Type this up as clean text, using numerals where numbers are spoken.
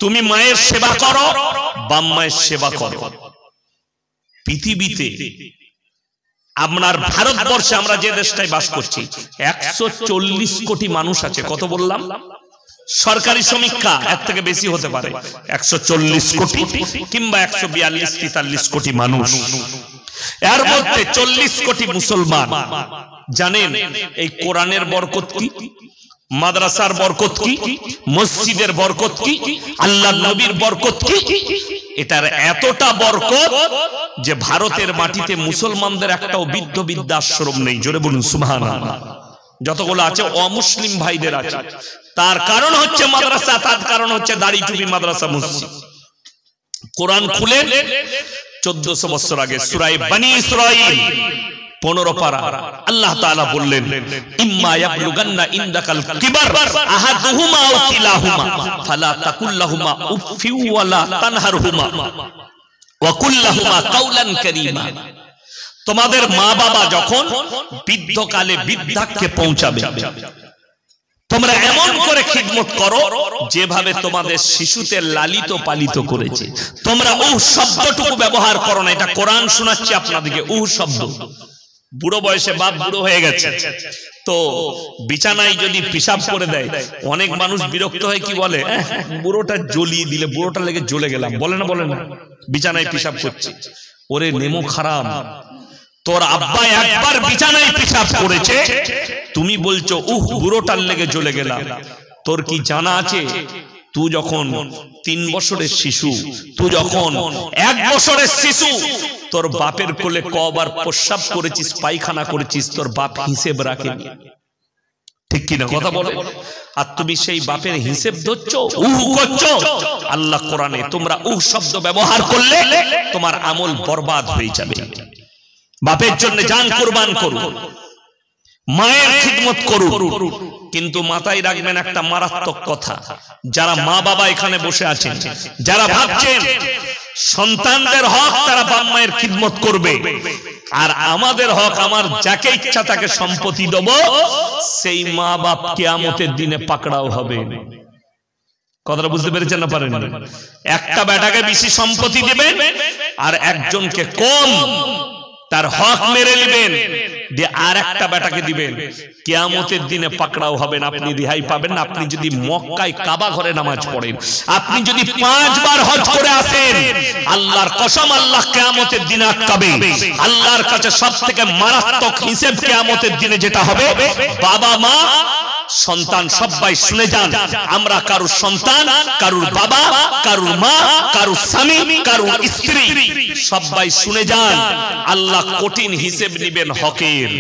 তুমি মায়ের সেবা করো, বাপ মায়ের সেবা করো। পৃথিবীতে আপনার ভারতবর্ষে আমরা যে দেশটায় বাস করছি 140 কোটি মানুষ আছে। কত বললাম? সরকারি সমীক্ষা এর থেকে বেশি হতে পারে, 140 কোটি কিংবা 142-43 কোটি মানুষ। এর মধ্যে 40 কোটি মুসলমান। জানেন এই কোরআনের বরকত কি, মাদ্রাসার বরকত কি, মসজিদের বরকত কি, আল্লাহর নবীর বরকত কি? এটার এতটা বরকত যে ভারতের মাটিতে মুসলমানদের একটাও বৃদ্ধাশ্রম নেই। জোরে বলুন সুবহানাল্লাহ। যতগুলো আছে অমুসলিম ভাইদের আছে। তার কারণ হচ্ছে মাদ্রাসা, তার কারণ হচ্ছে দাড়ি টুপি, মাদ্রাসা, মসজিদ। কোরআন খুলে 1400 বছর আগে সূরা বনী ইসরাঈল 15 পারা আল্লাহ তাআলা বললেন, ইম্মা ইয়াবলুগান্না ইনদাকাল কিবার আহাদুহুমা আও কিলাহুমা ফালা তাকুল লাহুমা উফফি ওয়ালা তানহারহুমা ওয়া কুল লাহুমা কাওলান কারীমা। তোমাদের মা বাবা যখন বৃদ্ধকালে বৃদ্ধাক্যে পৌঁছাবে, তোমরা এমন করে খিদমত করো যেভাবে তোমাদের শিশুতে লালিত পালিত করেছে। তোমরা উহ শব্দটুকু ব্যবহার করো না। এটা কোরআন শোনাচ্ছি আপনাদেরকে। উহ শব্দ, বুড়ো বয়সে বাপ বুড়ো হয়ে গেছে তো বিছানায় যদি পেশাব করে দেয়, অনেক মানুষ বিরক্ত হয়, কি বলে, বুড়োটা জ্বলিয়ে দিলে, বুড়োটা লেগে জ্বলে গেলাম, বলে না? বলে না? বিছানায় পেশাব করছে, ওরে নেমো খারাপ, তোর আব্বা একবার বিছানায় পেশাব করেছে, তুমি বলছো উহ বুড়োটার লেগে জ্বলে গেলাম। তোর কি জানা আছে তুই যখন 3 বছরের শিশু, তুই যখন 1 বছরের শিশু, তোর বাপের কোলে কবার প্রস্রাব করেছিস, পায়খানা করেছিস, তোর বাপ হিসেব রাখেনি? ঠিক কিনা কথা বলে? আর তুমি সেই বাপের হিসেব ধরছো, উহ করছো। আল্লাহ কোরআনে তোমরা উহ শব্দ ব্যবহার করলে তোমার আমল বরবাদ হয়ে যাবে। বাপের জন্য জান কুরবান করুন, মায়ের খিদমত করুন। কিন্তু মাথায় রাখবেন একটা মারাত্মক কথা, যারা মা বাবা এখানে বসে আছেন, যারা ভাবছেন সন্তানদের হক তারা বাপ মায়ের খিদমত করবে, আর আমাদের হক আমার যাকে ইচ্ছা তাকে সম্পত্তি দেব, সেই মা বাপ কিয়ামতের দিনে পাকড়াও হবে। কথাটা বুঝতে পেরেছেন না? পারেন? একটা বেটাকে বেশি সম্পত্তি দিবেন আর একজনকে কম, তার হক মেরে নেবেন, দিয়ে আর একটা বেটাকে দিবেন, কিয়ামতের দিনে পাকড়াও হবেন, আপনি রেহাই পাবেন না। আপনি যদি মক্কায় কাবা ঘরে নামাজ পড়েন, আপনি যদি 5 বার হজ করে আসেন, আল্লাহর কসম আল্লাহ কিয়ামতের দিনে আটকাবে। আল্লাহর কাছে সবথেকে মারাত্মক হিসাব কিয়ামতের দিনে যেটা হবে, বাবা মা সন্তান সবাই শুনে যান, আমরা কারুর সন্তান, কারুর বাবা, কারুর মা, কারুর স্বামী, কারুর স্ত্রী, সবাই শুনে যান, আল্লাহ কঠিন হিসেব নেবেন হকের।